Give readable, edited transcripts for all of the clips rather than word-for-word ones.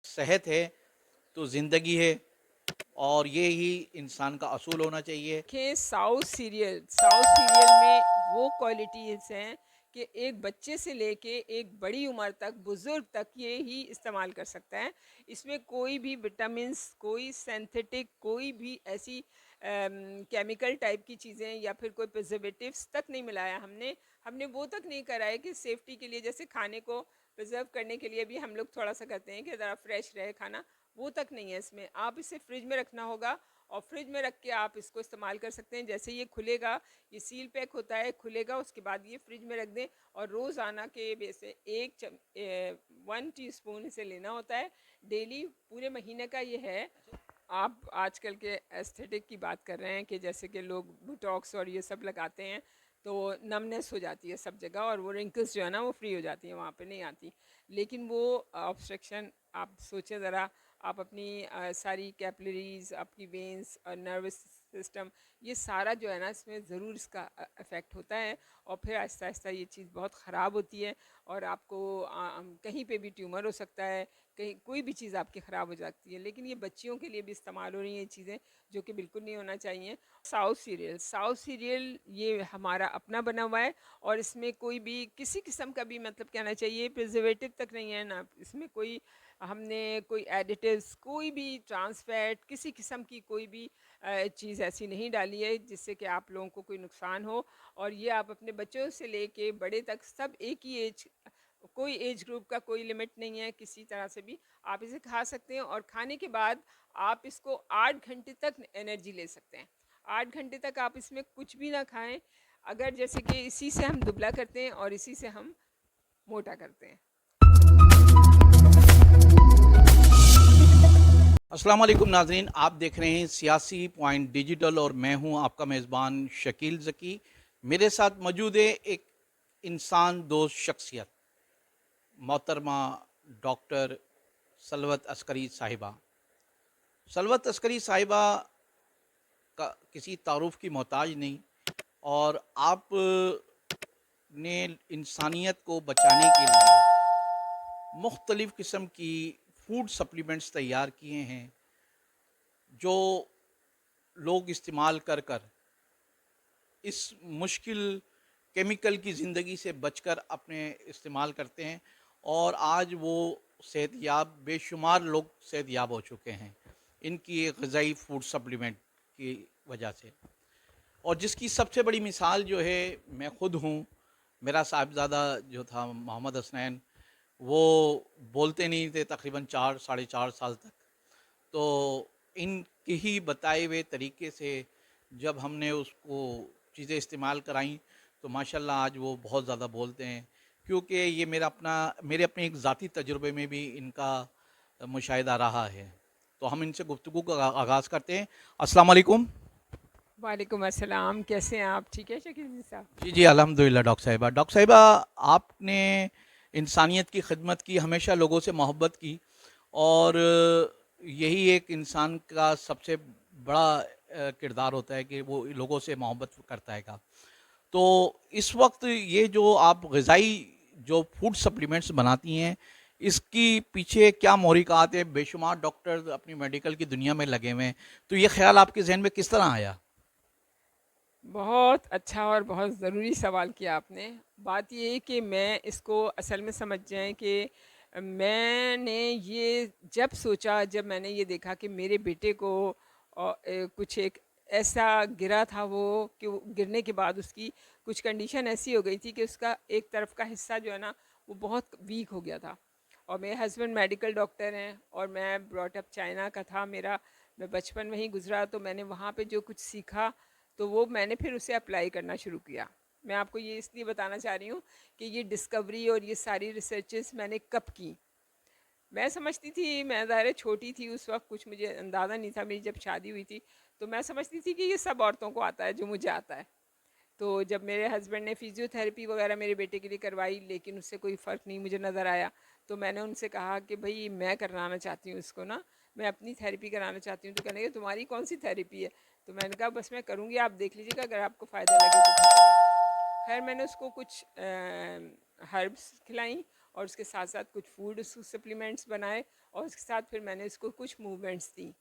सेहत है तो ज़िंदगी है और ये ही इंसान का असूल होना चाहिए। देखें, साउथ सीरियल में वो क्वालिटीज़ हैं कि एक बच्चे से लेके एक बड़ी उम्र तक, बुज़ुर्ग तक ये ही इस्तेमाल कर सकता है। इसमें कोई भी विटामिन्स, कोई सिंथेटिक, कोई भी ऐसी केमिकल टाइप की चीज़ें या फिर कोई प्रिजर्वेटिव्स तक नहीं मिलाया हमने। हमने वो तक नहीं करा है कि सेफ्टी के लिए, जैसे खाने को प्रिजर्व करने के लिए भी हम लोग थोड़ा-सा करते हैं कि ज़रा फ्रेश रहे खाना, वो तक नहीं है इसमें। आप इसे फ्रिज में रखना होगा और फ्रिज में रख के आप इसको इस्तेमाल कर सकते हैं। जैसे ये खुलेगा, ये सील पैक होता है, खुलेगा उसके बाद ये फ्रिज में रख दें और रोज़ाना के वैसे 1 टीस्पून इसे लेना होता है डेली, पूरे महीने का ये है। आप आजकल के एस्थेटिक की बात कर रहे हैं कि जैसे कि लोग बोटॉक्स और ये सब लगाते हैं तो नमनेस हो जाती है सब जगह और वो रिंकल्स जो है ना वो फ्री हो जाती है, वहाँ पे नहीं आती। लेकिन वो ऑब्स्ट्रक्शन, आप सोचें ज़रा, आप अपनी सारी कैपिलरीज, आपकी वेंस और नर्वस सिस्टम, ये सारा जो है ना इसमें ज़रूर इसका इफ़ेक्ट होता है और फिर आहिस्ता आहिस्ता ये चीज़ बहुत ख़राब होती है और आपको कहीं पे भी ट्यूमर हो सकता है, कहीं कोई भी चीज़ आपकी ख़राब हो जाती है। लेकिन ये बच्चियों के लिए भी इस्तेमाल हो रही हैं ये चीज़ें, जो कि बिल्कुल नहीं होना चाहिए। साउथ सीरियल ये हमारा अपना बना हुआ है और इसमें कोई भी किसी किस्म का भी, मतलब कहना चाहिए, प्रिजर्वेटिव तक नहीं है ना इसमें कोई। हमने कोई एडिटिव्स, कोई भी ट्रांस फैट, किसी किस्म की कोई भी चीज़ ऐसी नहीं डाली है जिससे कि आप लोगों को कोई नुकसान हो। और ये आप अपने बच्चों से लेके बड़े तक सब एक ही एज, कोई एज ग्रुप का कोई लिमिट नहीं है, किसी तरह से भी आप इसे खा सकते हैं। और खाने के बाद आप इसको 8 घंटे तक एनर्जी ले सकते हैं। 8 घंटे तक आप इसमें कुछ भी ना खाएं, अगर जैसे कि इसी से हम दुबला करते हैं और इसी से हम मोटा करते हैं। अस्सलाम वालेकुम नाज़रीन, आप देख रहे हैं सियासी पॉइंट डिजिटल और मैं हूं आपका मेज़बान शकील ज़की। मेरे साथ मौजूद है एक इंसान दोस्त शख्सियत, मोहतरमा डॉक्टर सलवत अस्करी साहिबा। सलवत अस्करी साहिबा का किसी तारुफ की मोहताज नहीं और आप ने इंसानियत को बचाने के लिए मुख्तलिफ़ किस्म की फूड सप्लीमेंट्स तैयार किए हैं जो लोग इस्तेमाल कर कर इस मुश्किल केमिकल की ज़िंदगी से बचकर अपने इस्तेमाल करते हैं और आज वो सेहतयाब, बेशुमार लोग सेहतयाब हो चुके हैं इनकी ग़िज़ाई फूड सप्लीमेंट की वजह से। और जिसकी सबसे बड़ी मिसाल जो है मैं ख़ुद हूँ। मेरा साहिबज़ादा जो था मोहम्मद हसनैन, वो बोलते नहीं थे तकरीबन 4 साढ़े 4 साल तक। तो इनके ही बताए हुए तरीके से जब हमने उसको चीज़ें इस्तेमाल कराई तो माशाल्लाह आज वो बहुत ज़्यादा बोलते हैं, क्योंकि ये मेरे अपने एक ज़ाती तजुर्बे में भी इनका मुशाहिदा रहा है। तो हम इनसे गुफ्तगू का आगाज़ करते हैं। अस्सलाम वालेकुम। वालेकुम अस्सलाम, कैसे हैं आप? ठीक है शकील जी साहब? जी जी, अल्हम्दुलिल्लाह। डॉक्टर साहिबा, आपने इंसानियत की खिदमत की, हमेशा लोगों से मोहब्बत की और यही एक इंसान का सबसे बड़ा किरदार होता है कि वो लोगों से मोहब्बत करता है। तो इस वक्त ये जो आप ग़िज़ाई जो फूड सप्लीमेंट्स बनाती हैं, इसकी पीछे क्या मोहरिकात है? बेशुमार डॉक्टर अपनी मेडिकल की दुनिया में लगे हुए हैं, तो ये ख़्याल आपके जहन में किस तरह आया? बहुत अच्छा और बहुत ज़रूरी सवाल किया आपने। बात ये है कि मैं इसको असल में समझ जाएँ कि मैंने ये जब सोचा, जब मैंने ये देखा कि मेरे बेटे को कुछ एक ऐसा गिरा था वो, कि वो गिरने के बाद उसकी कुछ कंडीशन ऐसी हो गई थी कि उसका एक तरफ का हिस्सा जो है ना वो बहुत वीक हो गया था। और मेरे हस्बैंड मेडिकल डॉक्टर हैं और मैं ब्रॉट अप चाइना का था मेरा, मैं बचपन वहीं गुजरा, तो मैंने वहाँ पे जो कुछ सीखा तो वो मैंने फिर उसे अप्लाई करना शुरू किया। मैं आपको ये इसलिए बताना चाह रही हूँ कि ये डिस्कवरी और ये सारी रिसर्चेस मैंने कब की। मैं समझती थी, मैं ज़ाहिर छोटी थी उस वक्त, कुछ मुझे अंदाज़ा नहीं था, मेरी जब शादी हुई थी तो मैं समझती थी कि ये सब औरतों को आता है जो मुझे आता है। तो जब मेरे हस्बैंड ने फिजियोथेरेपी वगैरह मेरे बेटे के लिए करवाई लेकिन उससे कोई फ़र्क नहीं मुझे नज़र आया, तो मैंने उनसे कहा कि भाई मैं कराना चाहती हूँ इसको ना, मैं अपनी थेरेपी कराना चाहती हूँ। तो कहने लगे तुम्हारी कौन सी थेरेपी है? तो मैंने कहा बस मैं करूँगी, आप देख लीजिएगा, अगर आपको फ़ायदा लगे तो फिर करिए। खैर मैंने उसको कुछ हर्ब्स खिलाई और उसके साथ साथ कुछ फूड सप्लीमेंट्स बनाए, और उसके साथ फिर मैंने इसको कुछ मूवमेंट्स दी,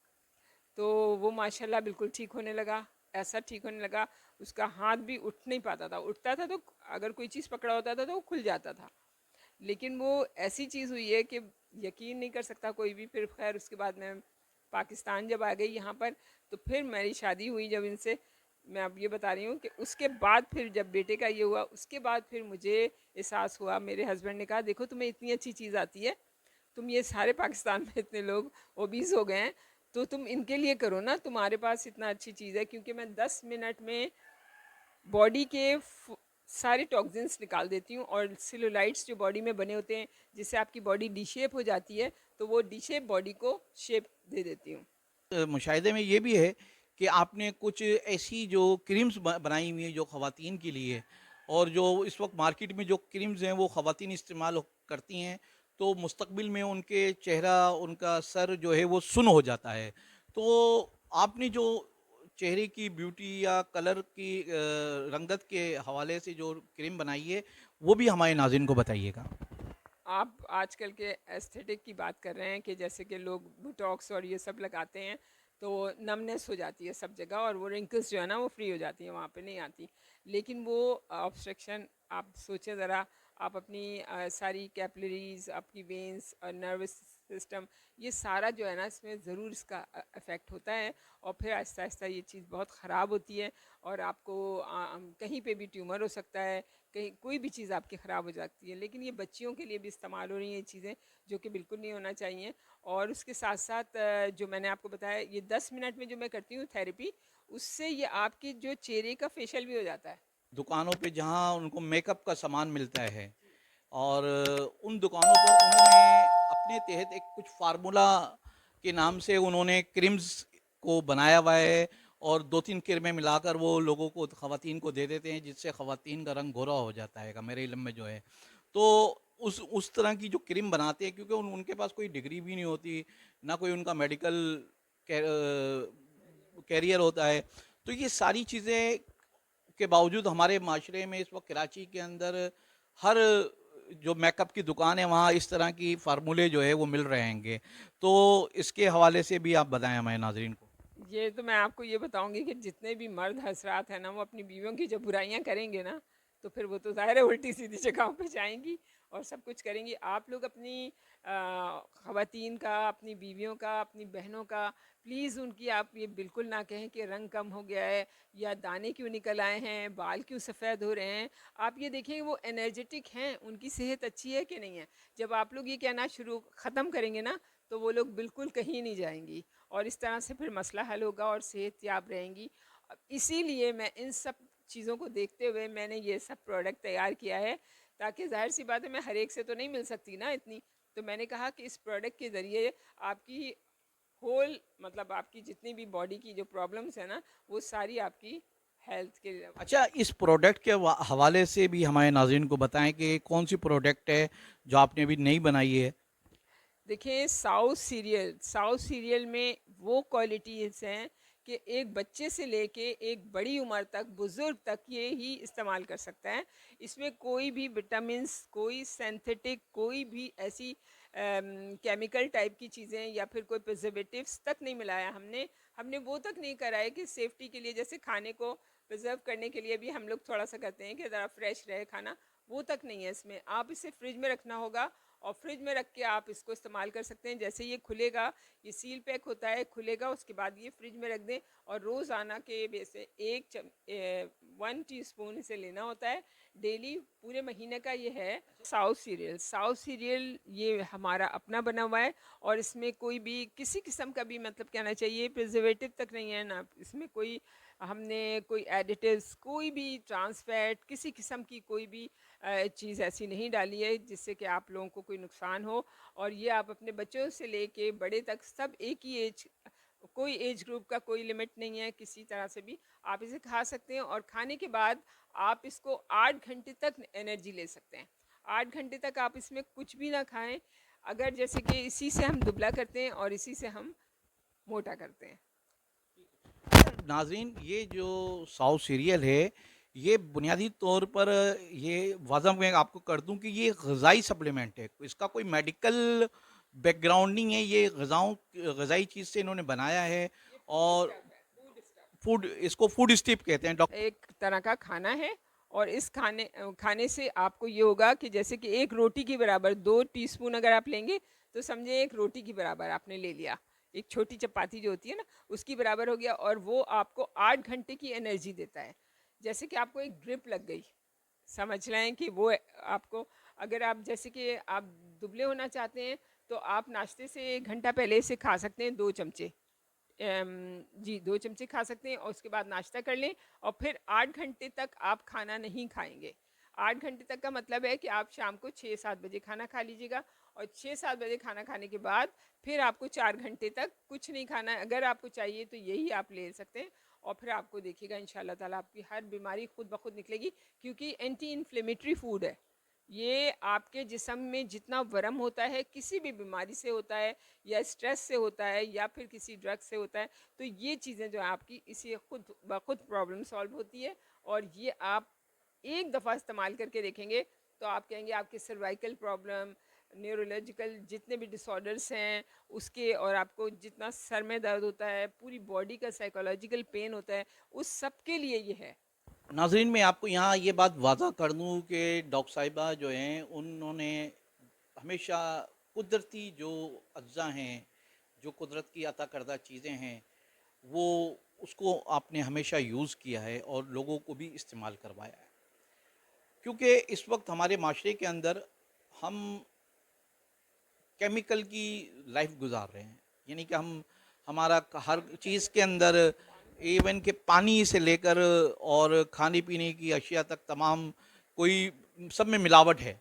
तो वो माशाल्लाह बिल्कुल ठीक होने लगा। ऐसा ठीक होने लगा, उसका हाथ भी उठ नहीं पाता था, उठता था तो अगर कोई चीज़ पकड़ा होता था तो वो खुल जाता था, लेकिन वो ऐसी चीज़ हुई है कि यकीन नहीं कर सकता कोई भी। फिर खैर उसके बाद मैं पाकिस्तान जब आ गई यहाँ पर, तो फिर मेरी शादी हुई जब इनसे, मैं अब ये बता रही हूँ कि उसके बाद फिर जब बेटे का ये हुआ, उसके बाद फिर मुझे एहसास हुआ, मेरे हस्बैंड ने कहा देखो तुम्हें इतनी अच्छी चीज़ आती है, तुम ये सारे पाकिस्तान में इतने लोग ओबीस हो गए हैं, तो तुम इनके लिए करो ना, तुम्हारे पास इतना अच्छी चीज़ है। क्योंकि मैं 10 मिनट में बॉडी के सारे टॉक्सिन्स निकाल देती हूँ, और सेलुलाइट्स जो बॉडी में बने होते हैं जिससे आपकी बॉडी डी शेप हो जाती है, तो वो डी शेप बॉडी को शेप दे देती हूँ। मुशाहिदे में ये भी है कि आपने कुछ ऐसी जो क्रीम्स बनाई हुई हैं जो ख़वातीन के लिए, और जो इस वक्त मार्केट में जो क्रीम्स हैं वो ख़वातीन इस्तेमाल करती हैं, तो मुस्तकबिल में उनके चेहरा, उनका सर जो है वो सुन हो जाता है। तो आपने जो चेहरे की ब्यूटी या कलर की रंगत के हवाले से जो क्रीम बनाई है, वो भी हमारे नाज़रीन को बताइएगा। आप आजकल के एस्थेटिक की बात कर रहे हैं कि जैसे कि लोग बोटॉक्स और ये सब लगाते हैं, तो नमनेस हो जाती है सब जगह, और वो रिंकल्स जो है ना वो फ्री हो जाती हैं, वहाँ पे नहीं आती। लेकिन वो ऑब्स्ट्रक्शन, आप सोचें ज़रा, आप अपनी सारी कैपिलरीज, आपकी वेंस और नर्वस सिस्टम, ये सारा जो है ना इसमें ज़रूर इसका इफ़ेक्ट होता है, और फिर आहिस्ता आहिस्ता ये चीज़ बहुत ख़राब होती है, और आपको कहीं पे भी ट्यूमर हो सकता है, कहीं कोई भी चीज़ आपकी ख़राब हो जाती है। लेकिन ये बच्चियों के लिए भी इस्तेमाल हो रही हैं ये चीज़ें, जो कि बिल्कुल नहीं होना चाहिए। और उसके साथ साथ जो मैंने आपको बताया, ये 10 मिनट में जो मैं करती हूँ थेरेपी, उससे ये आपकी जो चेहरे का फेशियल भी हो जाता है। दुकानों पे जहाँ उनको मेकअप का सामान मिलता है, और उन दुकानों पर उन्होंने अपने तहत एक कुछ फार्मूला के नाम से उन्होंने क्रीम्स को बनाया हुआ है, और 2-3 क्रीमें मिलाकर वो लोगों को, ख़वातीन को दे देते हैं, जिससे ख़वातीन का रंग गोरा हो जाता है मेरे इल्म में जो है। तो उस तरह की जो क्रीम बनाते हैं, क्योंकि उनके पास कोई डिग्री भी नहीं होती, ना कोई उनका मेडिकल कैरियर होता है, तो ये सारी चीज़ें के बावजूद हमारे माशरे में इस वक्त कराची के अंदर हर जो मेकअप की दुकान है वहाँ इस तरह की फार्मूले जो है वो मिल रहे हैंगे। तो इसके हवाले से भी आप बताएं हमारे नाजरीन को। ये तो मैं आपको ये बताऊंगी कि जितने भी मर्द हजरात हैं ना, वो अपनी बीवियों की जब बुराइयां करेंगे ना, तो फिर वो तो ज़ाहिर है उल्टी सीधी जगहों पे जाएंगी और सब कुछ करेंगी। आप लोग अपनी ख़वातीन का, अपनी बीवियों का, अपनी बहनों का, प्लीज़ उनकी आप ये बिल्कुल ना कहें कि रंग कम हो गया है, या दाने क्यों निकल आए हैं, बाल क्यों सफ़ेद हो रहे हैं। आप ये देखें वो एनर्जेटिक हैं, उनकी सेहत अच्छी है कि नहीं है। जब आप लोग ये कहना शुरू ख़त्म करेंगे ना, तो वो लोग बिल्कुल कहीं नहीं जाएंगी, और इस तरह से फिर मसला हल होगा और सेहतयाब रहेंगी। इसीलिए मैं इन सब चीज़ों को देखते हुए मैंने ये सब प्रोडक्ट तैयार किया है, ताकि जाहिर सी बात है मैं हर एक से तो नहीं मिल सकती ना इतनी, तो मैंने कहा कि इस प्रोडक्ट के ज़रिए आपकी होल, मतलब आपकी जितनी भी बॉडी की जो प्रॉब्लम्स है ना, वो सारी आपकी हेल्थ के। अच्छा, इस प्रोडक्ट के हवाले से भी हमारे नाजरीन को बताएं कि कौन सी प्रोडक्ट है जो आपने अभी नई बनाई है। देखिए, साउथ सीरियल में वो क्वालिटीज़ हैं कि एक बच्चे से लेके एक बड़ी उम्र तक, बुज़ुर्ग तक ये ही इस्तेमाल कर सकता है। इसमें कोई भी विटामिन्स, कोई सिंथेटिक, कोई भी ऐसी केमिकल टाइप की चीज़ें या फिर कोई प्रिजर्वेटिव्स तक नहीं मिलाया हमने। हमने वो तक नहीं करा है कि सेफ्टी के लिए, जैसे खाने को प्रिजर्व करने के लिए भी हम लोग थोड़ा सा करते हैं कि ज़रा फ्रेश रहे खाना, वो तक नहीं है इसमें। आप इसे फ्रिज में रखना होगा, और फ्रिज में रख के आप इसको इस्तेमाल कर सकते हैं। जैसे ये खुलेगा, ये सील पैक होता है, खुलेगा, उसके बाद ये फ्रिज में रख दें, और रोज़ाना के बेसे 1 टीस्पून इसे लेना होता है डेली, पूरे महीने का ये है। साउथ सीरियल ये हमारा अपना बना हुआ है, और इसमें कोई भी किसी किस्म का भी, मतलब कहना चाहिए, प्रिजर्वेटिव तक नहीं है ना इसमें कोई, हमने कोई एडिटिव्स, कोई भी ट्रांस फैट, किसी किस्म की कोई भी चीज़ ऐसी नहीं डाली है जिससे कि आप लोगों को कोई नुकसान हो। और ये आप अपने बच्चों से लेके बड़े तक सब एक ही एज, कोई एज ग्रुप का कोई लिमिट नहीं है, किसी तरह से भी आप इसे खा सकते हैं। और खाने के बाद आप इसको 8 घंटे तक एनर्जी ले सकते हैं। 8 घंटे तक आप इसमें कुछ भी ना खाएं, अगर जैसे कि इसी से हम दुबला करते हैं और इसी से हम मोटा करते हैं। नाजरीन, ये जो साउथ सीरियल है ये बुनियादी तौर पर ये वाज़ह मैं आपको कर दूं कि ये ग़िज़ाई सप्लीमेंट है, इसका कोई मेडिकल बैकग्राउंड नहीं है, ये ग़िज़ाई चीज़ से इन्होंने बनाया है ये फूड और स्टफ है, फूड स्टफ। फूड इसको फूड स्टिप कहते हैं डॉक्टर। एक तरह का खाना है और इस खाने से आपको ये होगा कि जैसे कि एक रोटी के बराबर 2 टीस्पून अगर आप लेंगे तो समझे एक रोटी के बराबर आपने ले लिया। एक छोटी चपाती जो होती है ना, उसकी बराबर हो गया और वो आपको 8 घंटे की एनर्जी देता है। जैसे कि आपको एक ड्रिप लग गई, समझ लें कि वो आपको, अगर आप जैसे कि आप दुबले होना चाहते हैं तो आप नाश्ते से 1 घंटा पहले इसे खा सकते हैं 2 चमचे। जी 2 चमचे खा सकते हैं और उसके बाद नाश्ता कर लें और फिर 8 घंटे तक आप खाना नहीं खाएंगे। 8 घंटे तक का मतलब है कि आप शाम को 6-7 बजे खाना खा लीजिएगा और 6-7 बजे खाना खाने के बाद फिर आपको 4 घंटे तक कुछ नहीं खाना है। अगर आपको चाहिए तो यही आप ले सकते हैं और फिर आपको देखिएगा इंशाल्लाह ताला आपकी हर बीमारी खुद ब खुद निकलेगी, क्योंकि एंटी इन्फ्लेमेटरी फूड है। ये आपके जिस्म में जितना वरम होता है, किसी भी बीमारी से होता है या स्ट्रेस से होता है या फिर किसी ड्रग से होता है, तो ये चीज़ें जो है आपकी इसी खुद ब खुद प्रॉब्लम सॉल्व होती है। और ये आप एक दफ़ा इस्तेमाल करके देखेंगे तो आप कहेंगे आपके सर्वाइकल प्रॉब्लम, न्यूरोलॉजिकल जितने भी डिसऑर्डर्स हैं उसके, और आपको जितना सर में दर्द होता है, पूरी बॉडी का साइकोलॉजिकल पेन होता है, उस सब के लिए ये है। नाज़रीन मैं आपको यहाँ ये बात वाज़ा कर दूँ कि डॉक्टर साहिबा जो हैं उन्होंने हमेशा कुदरती जो अज्जा हैं, जो कुदरत की अता करदा चीज़ें हैं, वो उसको आपने हमेशा यूज़ किया है और लोगों को भी इस्तेमाल करवाया है। क्योंकि इस वक्त हमारे माशरे के अंदर हम केमिकल की लाइफ गुजार रहे हैं, यानी कि हम हमारा हर चीज़ के अंदर इवन के पानी से लेकर और खाने पीने की अशिया तक तमाम कोई सब में मिलावट है।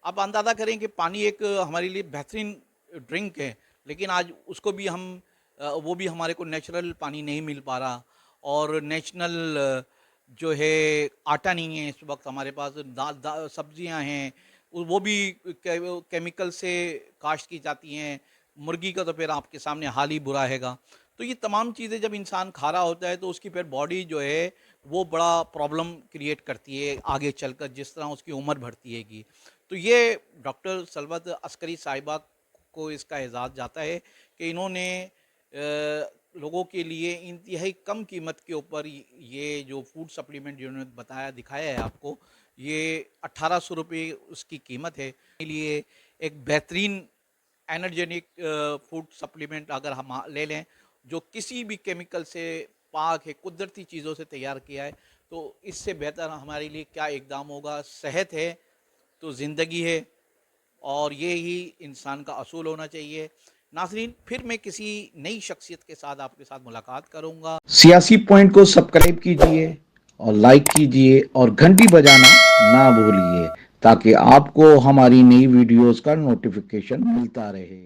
आप अंदाज़ा करें कि पानी एक हमारे लिए बेहतरीन ड्रिंक है, लेकिन आज उसको भी हम वो भी हमारे को नेचुरल पानी नहीं मिल पा रहा और नेशनल जो है आटा नहीं है इस वक्त हमारे पास, सब्जियां हैं वो भी केमिकल से काश्त की जाती हैं। मुर्गी का तो फिर आपके सामने हाल ही बुरा हैगा। तो ये तमाम चीज़ें जब इंसान खा रहा होता है तो उसकी फिर बॉडी जो है वो बड़ा प्रॉब्लम क्रिएट करती है आगे चलकर, जिस तरह उसकी उम्र बढ़ती हैगी। तो ये डॉक्टर सलवत अस्करी साहिबा को इसका एजाज़ जाता है कि इन्होंने लोगों के लिए इंतहाई कम कीमत के ऊपर ये जो फूड सप्लीमेंट जिन्होंने बताया दिखाया है आपको, ये 1800 रुपये उसकी कीमत है। के लिए एक बेहतरीन एनर्जेटिक फूड सप्लीमेंट अगर हम ले लें जो किसी भी केमिकल से पाक है, कुदरती चीज़ों से तैयार किया है, तो इससे बेहतर हमारे लिए क्या इकदाम होगा। सेहत है तो ज़िंदगी है और ये ही इंसान का असूल होना चाहिए। नाज़रीन फिर मैं किसी नई शख्सियत के साथ आपके साथ मुलाकात करूँगा। सियासी पॉइंट को सब्सक्राइब कीजिए और लाइक कीजिए और घंटी बजाना ना भूलिए ताकि आपको हमारी नई वीडियोस का नोटिफिकेशन मिलता रहे।